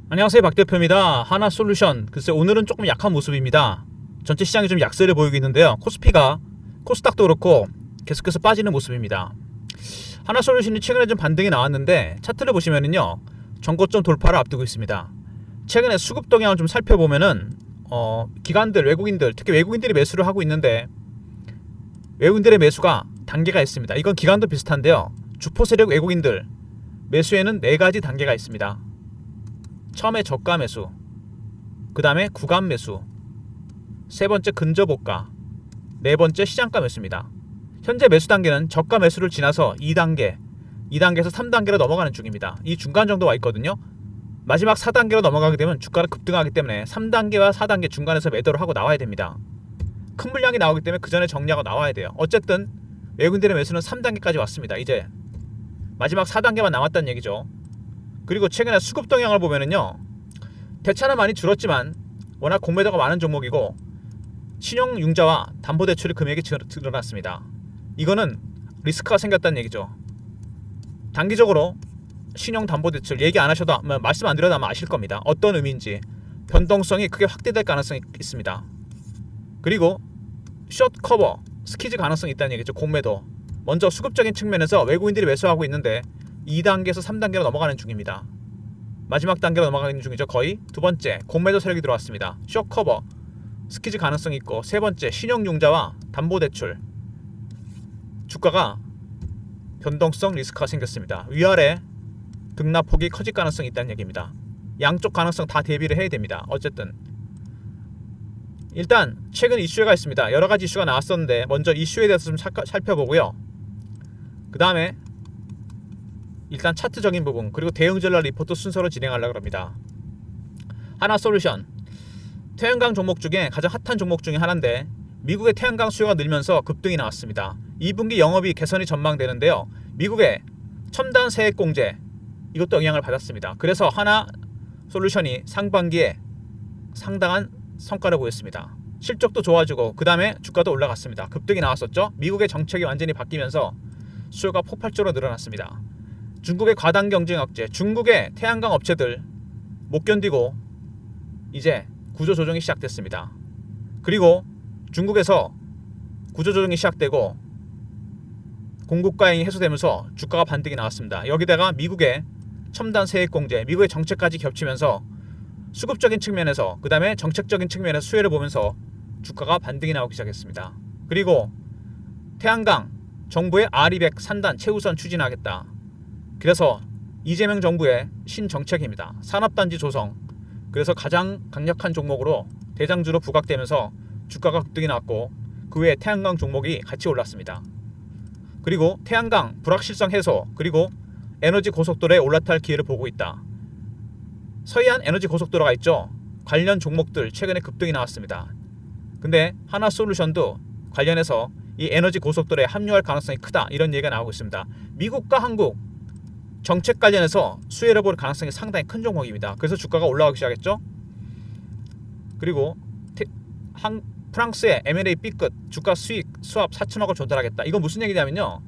안녕하세요, 박 대표입니다. 하나솔루션, 글쎄 오늘은 조금 약한 모습입니다. 전체 시장이 좀 약세를 보이고 있는데요. 코스피가, 코스닥도 그렇고 계속해서 빠지는 모습입니다. 하나솔루션이 최근에 좀 반등이 나왔는데 차트를 보시면은요, 전고점 돌파를 앞두고 있습니다. 최근에 수급 동향을 좀 살펴보면은 기관들, 외국인들, 특히 외국인들이 매수를 하고 있는데 외국인들의 매수가 단계가 있습니다. 이건 기관도 비슷한데요. 주포 세력 외국인들 매수에는 4가지 단계가 있습니다. 처음에 저가 매수, 그 다음에 구간 매수, 세 번째 근저보가, 네 번째 시장가 매수입니다. 현재 매수 단계는 저가 매수를 지나서 2단계, 2단계에서 3단계로 넘어가는 중입니다. 이 중간 정도 와 있거든요. 마지막 4단계로 넘어가게 되면 주가가 급등하기 때문에 3단계와 4단계 중간에서 매도를 하고 나와야 됩니다. 큰 물량이 나오기 때문에 그 전에 정리하고 나와야 돼요. 어쨌든 외국인들의 매수는 3단계까지 왔습니다. 이제 마지막 4단계만 남았다는 얘기죠. 그리고 최근에 수급 동향을 보면은요, 대차는 많이 줄었지만 워낙 공매도가 많은 종목이고 신용융자와 담보대출 금액이 늘어났습니다. 이거는 리스크가 생겼다는 얘기죠. 단기적으로 신용담보대출 얘기 안 하셔도 말씀 안 드려도 아마 아실 겁니다. 어떤 의미인지. 변동성이 크게 확대될 가능성이 있습니다. 그리고 숏 커버, 스키즈 가능성이 있다는 얘기죠. 공매도. 먼저 수급적인 측면에서 외국인들이 매수하고 있는데 2단계에서 3단계로 넘어가는 중입니다. 마지막 단계로 넘어가는 중이죠. 거의. 두 번째, 공매도 세력이 들어왔습니다. 숏 커버, 스키즈 가능성이 있고, 세 번째, 신용융자와 담보대출. 주가가 변동성 리스크가 생겼습니다. 위아래 등락폭이 커질 가능성이 있다는 얘기입니다. 양쪽 가능성 다 대비를 해야 됩니다. 어쨌든 일단 최근 이슈가 있습니다. 여러 가지 이슈가 나왔었는데 먼저 이슈에 대해서 좀 살펴보고요. 그 다음에 일단 차트적인 부분, 그리고 대응 전략 리포트 순서로 진행하려고 합니다. 하나솔루션, 태양광 종목 중에 가장 핫한 종목 중에 하나인데 미국의 태양광 수요가 늘면서 급등이 나왔습니다. 2분기 영업이 개선이 전망되는데요. 미국의 첨단 세액 공제, 이것도 영향을 받았습니다. 그래서 하나솔루션이 상반기에 상당한 성과를 보였습니다. 실적도 좋아지고 그 다음에 주가도 올라갔습니다. 급등이 나왔었죠. 미국의 정책이 완전히 바뀌면서 수요가 폭발적으로 늘어났습니다. 중국의 과당 경쟁 억제, 중국의 태양광 업체들 못 견디고 이제 구조조정이 시작됐습니다. 그리고 중국에서 구조조정이 시작되고 공급과잉이 해소되면서 주가가 반등이 나왔습니다. 여기다가 미국의 첨단 세액 공제, 미국의 정책까지 겹치면서 수급적인 측면에서, 그 다음에 정책적인 측면에서 수혜를 보면서 주가가 반등이 나오기 시작했습니다. 그리고 태양광, 정부의 R200 산단 최우선 추진하겠다. 그래서 이재명 정부의 신정책입니다. 산업단지 조성. 그래서 가장 강력한 종목으로 대장주로 부각되면서 주가가 급등이 났고, 그 외에 태양광 종목이 같이 올랐습니다. 그리고 태양광 불확실성 해소, 그리고 에너지 고속도로에 올라탈 기회를 보고 있다. 서해안 에너지 고속도로가 있죠. 관련 종목들 최근에 급등이 나왔습니다. 근데 하나솔루션도 관련해서 이 에너지 고속도로에 합류할 가능성이 크다, 이런 얘기가 나오고 있습니다. 미국과 한국 정책 관련해서 수혜를 볼 가능성이 상당히 큰 종목입니다. 그래서 주가가 올라가기 시작했죠. 그리고 프랑스의 M&A B끝 주가 수익 수합 4천억을 조달하겠다. 이건 무슨 얘기냐면요,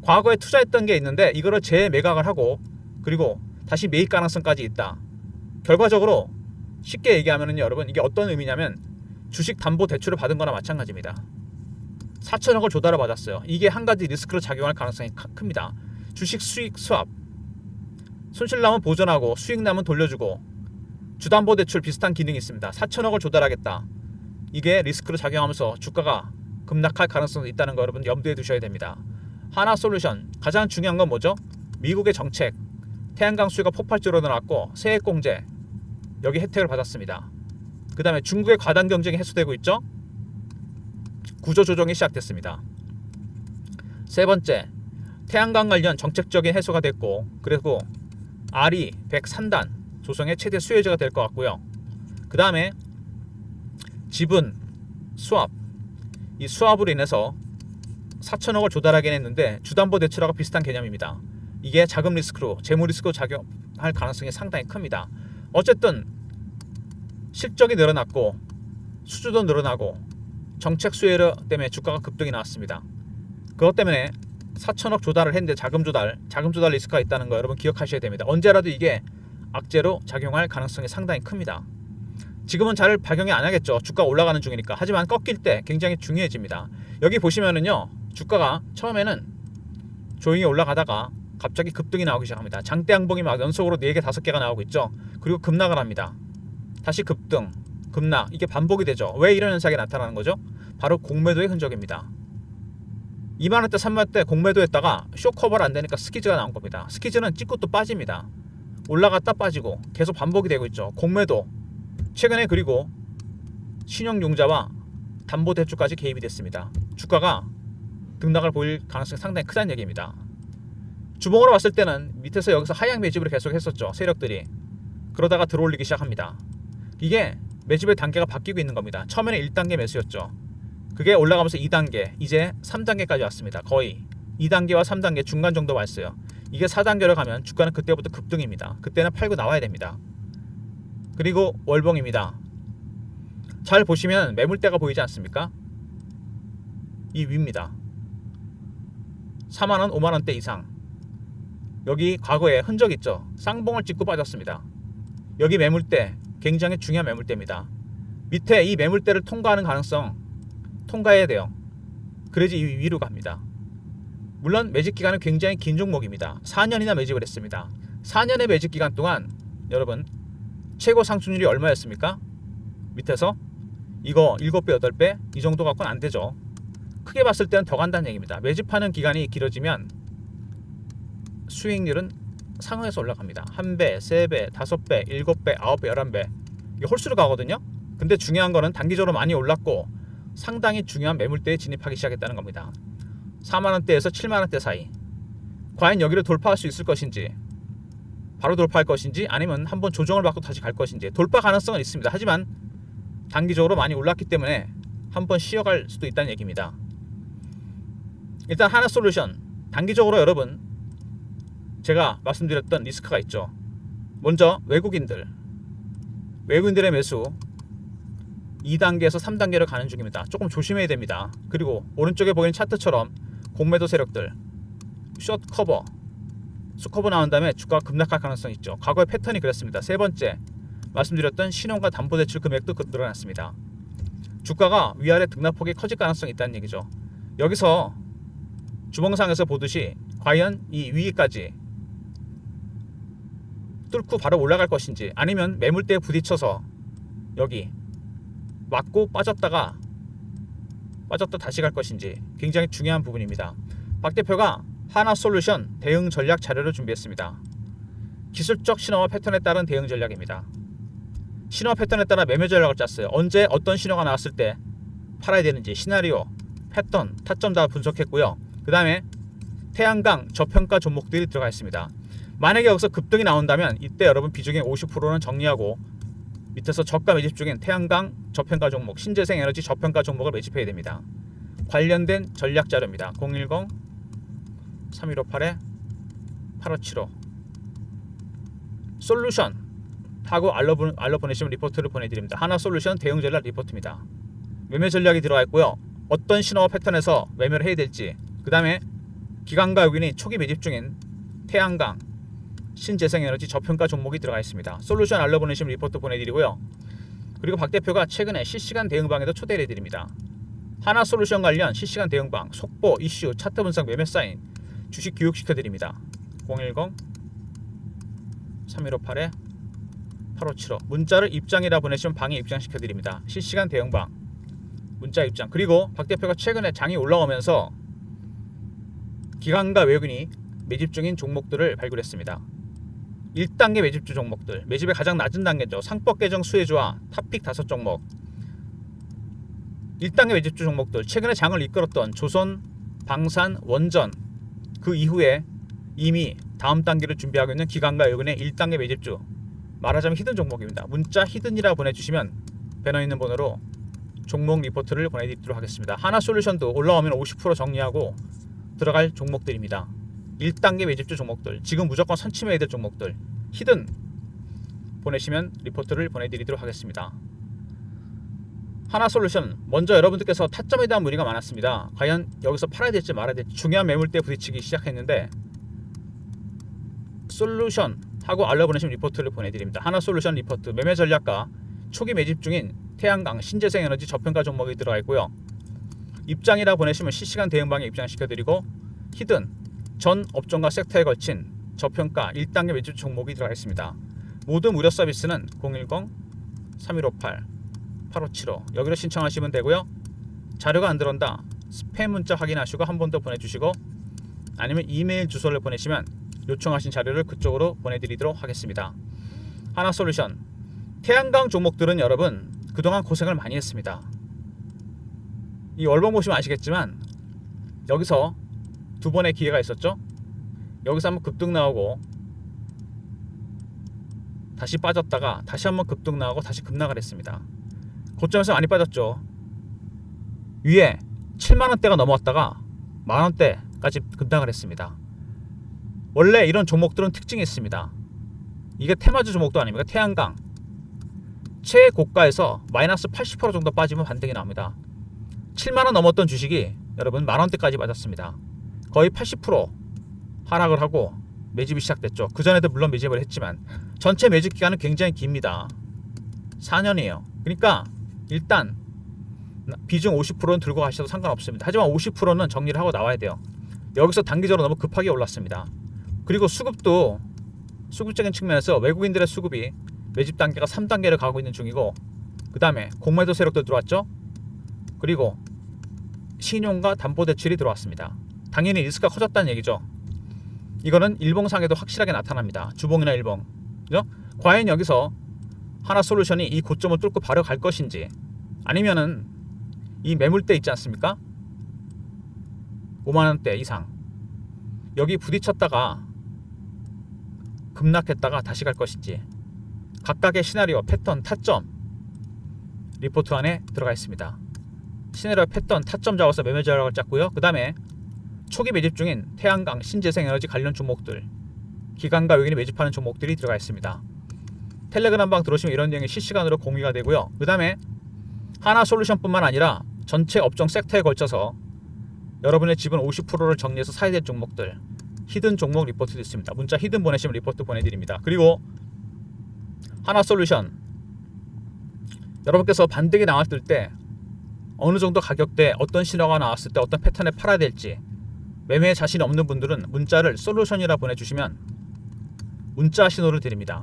과거에 투자했던 게 있는데 이거를 재매각을 하고 그리고 다시 매입 가능성까지 있다. 결과적으로 쉽게 얘기하면은 여러분, 이게 어떤 의미냐면 주식 담보 대출을 받은 거나 마찬가지입니다. 4천억을 조달을 받았어요. 이게 한 가지 리스크로 작용할 가능성이 큽니다. 주식 수익 수합, 손실 나면 보전하고 수익 나면 돌려주고, 주담보대출 비슷한 기능이 있습니다. 4천억을 조달하겠다. 이게 리스크로 작용하면서 주가가 급락할 가능성이 있다는 거 여러분 염두에 두셔야 됩니다. 하나솔루션 가장 중요한 건 뭐죠? 미국의 정책, 태양광 수요가 폭발적으로 늘어났고 세액공제, 여기 혜택을 받았습니다. 그 다음에 중국의 과당 경쟁이 해소되고 있죠. 구조조정이 시작됐습니다. 세 번째, 태양광 관련 정책적인 해소가 됐고, 그리고 RE100 산단 조성의 최대 수혜자가 될 것 같고요. 그 다음에 지분, 수합, 이 수합으로 인해서 4천억을 조달하긴 했는데 주담보대출하고 비슷한 개념입니다. 이게 자금 리스크로, 재무 리스크로 작용할 가능성이 상당히 큽니다. 어쨌든 실적이 늘어났고 수주도 늘어나고 정책 수혜 때문에 주가가 급등이 나왔습니다. 그것 때문에 4천억 조달을 했는데 자금 조달 리스크가 있다는 거 여러분 기억하셔야 됩니다. 언제라도 이게 악재로 작용할 가능성이 상당히 큽니다. 지금은 잘 발견이 안 하겠죠. 주가가 올라가는 중이니까. 하지만 꺾일 때 굉장히 중요해집니다. 여기 보시면은요, 주가가 처음에는 조용히 올라가다가 갑자기 급등이 나오기 시작합니다. 장대 양봉이 막 연속으로 4개 5개가 나오고 있죠. 그리고 급락을 합니다. 다시 급등, 급락, 이게 반복이 되죠. 왜 이런 현상이 나타나는 거죠? 바로 공매도의 흔적입니다. 2만원대 3만원대 공매도했다가 쇼커버를 안 되니까 스키즈가 나온 겁니다. 스키즈는 찍고 또 빠집니다. 올라갔다 빠지고 계속 반복이 되고 있죠. 공매도 최근에, 그리고 신용융자와 담보대출까지 개입이 됐습니다. 주가가 등락을 보일 가능성이 상당히 크다는 얘기입니다. 주봉으로 봤을 때는 밑에서 여기서 하향 매집을 계속 했었죠. 세력들이. 그러다가 들어올리기 시작합니다. 이게 매집의 단계가 바뀌고 있는 겁니다. 처음에는 1단계 매수였죠. 그게 올라가면서 2단계, 이제 3단계까지 왔습니다. 거의 2단계와 3단계 중간 정도 왔어요. 이게 4단계로 가면 주가는 그때부터 급등입니다. 그때는 팔고 나와야 됩니다. 그리고 월봉입니다. 잘 보시면 매물대가 보이지 않습니까? 이 위입니다. 4만원, 5만원대 이상. 여기 과거에 흔적 있죠. 쌍봉을 찍고 빠졌습니다. 여기 매물대, 굉장히 중요한 매물대입니다. 밑에 이 매물대를 통과하는 가능성, 통과해야 돼요. 그래야지 이 위로 갑니다. 물론 매집 기간은 굉장히 긴 종목입니다. 4년이나 매집을 했습니다. 4년의 매집 기간 동안 여러분 최고 상승률이 얼마였습니까? 밑에서 이거 7배, 8배 이 정도 갖고는 안 되죠. 크게 봤을 때는 더 간다는 얘기입니다. 매집하는 기간이 길어지면 수익률은 상응해서 올라갑니다. 1배, 3배, 5배, 7배, 9배, 11배 이게 홀수로 가거든요. 근데 중요한 거는 단기적으로 많이 올랐고 상당히 중요한 매물대에 진입하기 시작했다는 겁니다. 4만원대에서 7만원대 사이. 과연 여기를 돌파할 수 있을 것인지, 바로 돌파할 것인지, 아니면 한번 조정을 받고 다시 갈 것인지. 돌파 가능성은 있습니다. 하지만 단기적으로 많이 올랐기 때문에 한번 쉬어갈 수도 있다는 얘기입니다. 일단 하나솔루션, 단기적으로 여러분 제가 말씀드렸던 리스크가 있죠. 먼저 외국인들의 매수 2단계에서 3단계로 가는 중입니다. 조금 조심해야 됩니다. 그리고 오른쪽에 보이는 차트처럼 공매도 세력들 숏 커버, 수커버 나온 다음에 주가가 급락할 가능성이 있죠. 과거의 패턴이 그랬습니다. 세 번째, 말씀드렸던 신용과 담보대출 금액도 늘어났습니다. 주가가 위아래 등락폭이 커질 가능성이 있다는 얘기죠. 여기서 주봉상에서 보듯이 과연 이 위까지 뚫고 바로 올라갈 것인지, 아니면 매물대에 부딪혀서 여기 맞고 빠졌다 다시 갈 것인지 굉장히 중요한 부분입니다. 박 대표가 하나솔루션 대응 전략 자료를 준비했습니다. 기술적 신호와 패턴에 따른 대응 전략입니다. 신호 패턴에 따라 매매 전략을 짰어요. 언제 어떤 신호가 나왔을 때 팔아야 되는지 시나리오, 패턴, 타점 다 분석했고요. 그 다음에 태양광 저평가 종목들이 들어가 있습니다. 만약에 여기서 급등이 나온다면 이때 여러분 비중의 50%는 정리하고 밑에서 저가 매집 중인 태양광 저평가 종목, 신재생에너지 저평가 종목을 매집해야 됩니다. 관련된 전략 자료입니다. 010-3158-8575 솔루션 하고 알러 보내시면 리포트를 보내드립니다. 하나솔루션 대응 전략 리포트입니다. 매매 전략이 들어가 있고요. 어떤 신호와 패턴에서 매매를 해야 될지, 그 다음에 기관과 외국인이 초기 매집 중인 태양광, 신재생에너지 저평가 종목이 들어가 있습니다. 솔루션 알러 보내시면 리포트 보내드리고요. 그리고 박 대표가 최근에 실시간 대응방에도 초대를 해드립니다. 하나솔루션 관련 실시간 대응방, 속보, 이슈, 차트 분석, 매매 사인, 주식 교육시켜드립니다. 010-3158-8575 문자를 입장이라 보내시면 방에 입장시켜드립니다. 실시간 대응방 문자 입장. 그리고 박 대표가 최근에 장이 올라오면서 기관과 외국인이 매집 중인 종목들을 발굴했습니다. 1단계 매집주 종목들, 매집의 가장 낮은 단계죠. 상법 개정 수혜주와 탑픽 5종목. 1단계 매집주 종목들, 최근에 장을 이끌었던 조선, 방산, 원전, 그 이후에 이미 다음 단계를 준비하고 있는 기관과 외국인의 1단계 매집주, 말하자면 히든 종목입니다. 문자 히든이라 보내주시면 배너 있는 번호로 종목 리포트를 보내드리도록 하겠습니다. 하나솔루션도 올라오면 50% 정리하고 들어갈 종목들입니다. 1단계 매집주 종목들, 지금 무조건 선침해야 될 종목들, 히든 보내시면 리포트를 보내드리도록 하겠습니다. 하나솔루션, 먼저 여러분들께서 타점에 대한 문의가 많았습니다. 과연 여기서 팔아야 될지 말아야 될지 중요한 매물대에 부딪히기 시작했는데, 솔루션 하고 알려보내시면 리포트를 보내드립니다. 하나솔루션 리포트 매매 전략과 초기 매집 중인 태양광, 신재생에너지 저평가 종목이 들어가 있고요. 입장이라 보내시면 실시간 대응방에 입장시켜드리고 히든 전 업종과 섹터에 걸친 저평가 1단계 매집 종목이 들어가 있습니다. 모든 무료 서비스는 010-3158-8575 여기로 신청하시면 되고요. 자료가 안 들어온다 스팸 문자 확인하시고 한 번 더 보내주시고 아니면 이메일 주소를 보내시면 요청하신 자료를 그쪽으로 보내드리도록 하겠습니다. 하나솔루션 태양광 종목들은 여러분 그동안 고생을 많이 했습니다. 이 월봉 보시면 아시겠지만 여기서 두 번의 기회가 있었죠. 여기서 한번 급등 나오고 다시 빠졌다가 다시 한번 급등 나오고 다시 급락을 했습니다. 고점에서 많이 빠졌죠. 위에 7만원대가 넘어왔다가 만원대까지 급락을 했습니다. 원래 이런 종목들은 특징이 있습니다. 이게 테마주 종목도 아닙니까? 태양광 최고가에서 마이너스 80% 정도 빠지면 반등이 나옵니다. 7만원 넘었던 주식이 여러분 만원대까지 빠졌습니다. 거의 80% 하락을 하고 매집이 시작됐죠. 그전에도 물론 매집을 했지만 전체 매집 기간은 굉장히 깁니다. 4년이에요. 그러니까 일단 비중 50%는 들고 가셔도 상관없습니다. 하지만 50%는 정리를 하고 나와야 돼요. 여기서 단기적으로 너무 급하게 올랐습니다. 그리고 수급도 수급적인 측면에서 외국인들의 수급이 매집 단계가 3단계를 가고 있는 중이고 그 다음에 공매도 세력도 들어왔죠. 그리고 신용과 담보대출이 들어왔습니다. 당연히 리스크가 커졌다는 얘기죠. 이거는 일봉상에도 확실하게 나타납니다. 주봉이나 일봉. 그죠? 과연 여기서 하나솔루션이 이 고점을 뚫고 바로 갈 것인지 아니면은 이 매물대 있지 않습니까? 5만원대 이상 여기 부딪혔다가 급락했다가 다시 갈 것인지 각각의 시나리오, 패턴, 타점 리포트 안에 들어가 있습니다. 시나리오, 패턴, 타점 잡아서 매매 전략을 짰고요. 그 다음에 초기 매집 중인 태양광, 신재생에너지 관련 종목들 기관과 외국인이 매집하는 종목들이 들어가 있습니다. 텔레그램 방 들어오시면 이런 내용이 실시간으로 공유가 되고요. 그 다음에 하나솔루션뿐만 아니라 전체 업종 섹터에 걸쳐서 여러분의 지분 50%를 정리해서 사야 될 종목들 히든 종목 리포트도 있습니다. 문자 히든 보내시면 리포트 보내드립니다. 그리고 하나솔루션 여러분께서 반등이 나왔을 때 어느 정도 가격대 어떤 신호가 나왔을 때 어떤 패턴에 팔아야 될지 매매에 자신이 없는 분들은 문자를 솔루션이라 보내주시면 문자 신호를 드립니다.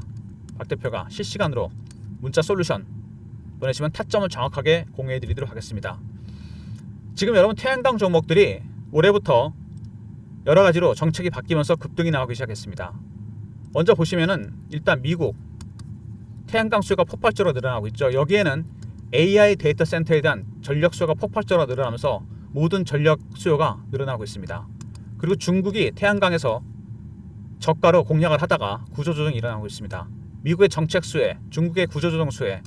박 대표가 실시간으로 문자 솔루션 보내시면 타점을 정확하게 공유해 드리도록 하겠습니다. 지금 여러분 태양광 종목들이 올해부터 여러가지로 정책이 바뀌면서 급등이 나오기 시작했습니다. 먼저 보시면은 일단 미국 태양광 수요가 폭발적으로 늘어나고 있죠. 여기에는 AI 데이터 센터에 대한 전력 수요가 폭발적으로 늘어나면서 모든 전력 수요가 늘어나고 있습니다. 그리고 중국이 태양광에서 저가로 공략을 하다가 구조조정이 일어나고 있습니다. 미국의 정책 수혜, 중국의 구조조정 수혜,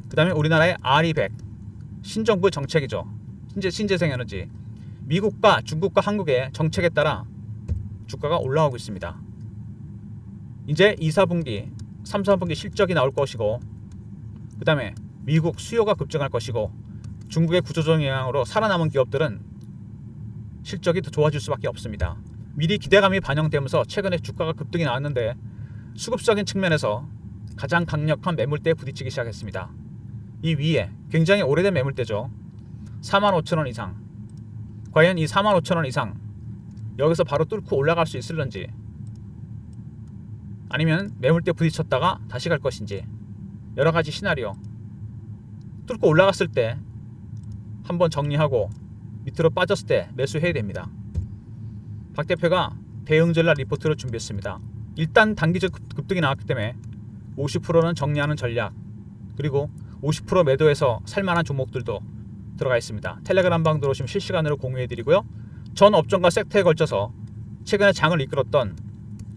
그 다음에 우리나라의 R200 신정부의 정책이죠. 신재생에너지 미국과 중국과 한국의 정책에 따라 주가가 올라오고 있습니다. 이제 2, 4분기, 3, 4분기 실적이 나올 것이고 그 다음에 미국 수요가 급증할 것이고 중국의 구조조정 영향으로 살아남은 기업들은 실적이 더 좋아질 수밖에 없습니다. 미리 기대감이 반영되면서 최근에 주가가 급등이 나왔는데 수급적인 측면에서 가장 강력한 매물대에 부딪히기 시작했습니다. 이 위에 굉장히 오래된 매물대죠. 45,000원 이상. 과연 이 45,000원 이상 여기서 바로 뚫고 올라갈 수 있을런지 아니면 매물대 부딪혔다가 다시 갈 것인지 여러가지 시나리오 뚫고 올라갔을 때 한번 정리하고 밑으로 빠졌을 때 매수해야 됩니다. 박 대표가 대응 전략 리포트를 준비했습니다. 일단 단기적 급등이 나왔기 때문에 50%는 정리하는 전략 그리고 50% 매도해서 살만한 종목들도 들어가 있습니다. 텔레그램 방 들어오시면 실시간으로 공유해드리고요. 전 업종과 섹터에 걸쳐서 최근에 장을 이끌었던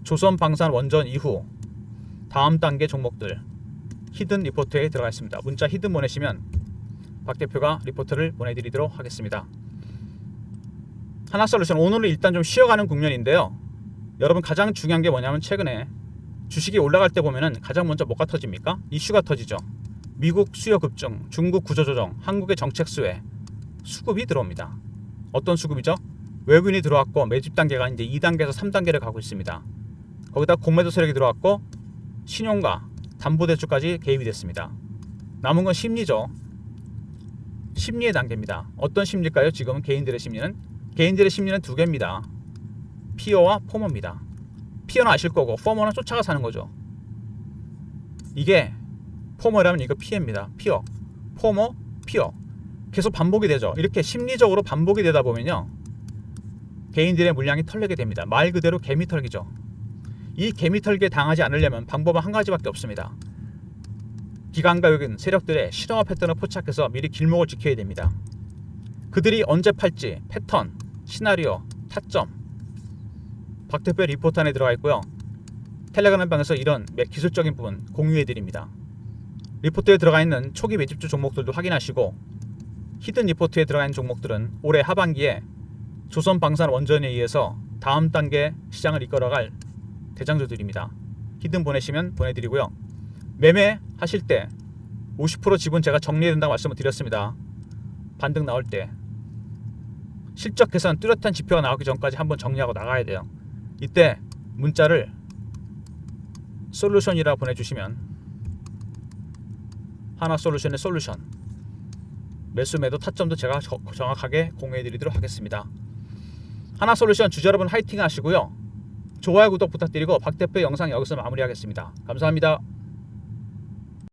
조선방산 원전 이후 다음 단계 종목들 히든 리포트에 들어가 있습니다. 문자 히든 보내시면 박 대표가 리포트를 보내드리도록 하겠습니다. 하나솔루션 오늘은 일단 좀 쉬어가는 국면인데요. 여러분 가장 중요한 게 뭐냐면 최근에 주식이 올라갈 때 보면은 가장 먼저 뭐가 터집니까? 이슈가 터지죠. 미국 수요 급증, 중국 구조조정, 한국의 정책 수혜, 수급이 들어옵니다. 어떤 수급이죠? 외국인이 들어왔고 매집 단계가 이제 2단계에서 3단계를 가고 있습니다. 거기다 공매도 세력이 들어왔고 신용과 담보대출까지 개입이 됐습니다. 남은 건 심리죠. 심리의 단계입니다. 어떤 심리일까요? 지금은 개인들의 심리는 두 개입니다. 피어와 포머입니다. 피어는 아실 거고 포머는 쫓아가 사는 거죠. 이게 포머라면 이거 피해입니다. 피어, 포머, 피어. 계속 반복이 되죠. 이렇게 심리적으로 반복이 되다 보면요, 개인들의 물량이 털리게 됩니다. 말 그대로 개미털기죠. 이 개미털기에 당하지 않으려면 방법은 한 가지밖에 없습니다. 기관가격인 세력들의 실험화 패턴을 포착해서 미리 길목을 지켜야 됩니다. 그들이 언제 팔지 패턴, 시나리오, 타점, 박 대표 리포트 안에 들어가 있고요. 텔레그램 방에서 이런 기술적인 부분 공유해 드립니다. 리포트에 들어가 있는 초기 매집주 종목들도 확인하시고, 히든 리포트에 들어가 있는 종목들은 올해 하반기에 조선방산 원전에 의해서 다음 단계 시장을 이끌어갈 대장주들입니다. 히든 보내시면 보내드리고요. 매매하실 때 50% 지분 제가 정리해야 된다고 말씀을 드렸습니다. 반등 나올 때 실적 개선 뚜렷한 지표가 나오기 전까지 한번 정리하고 나가야 돼요. 이때 문자를 솔루션이라 보내주시면 하나솔루션의 솔루션, 매수 매도 타점도 제가 정확하게 공유해드리도록 하겠습니다. 하나솔루션 주주 여러분 화이팅 하시고요. 좋아요 구독 부탁드리고 박 대표 영상 여기서 마무리하겠습니다. 감사합니다.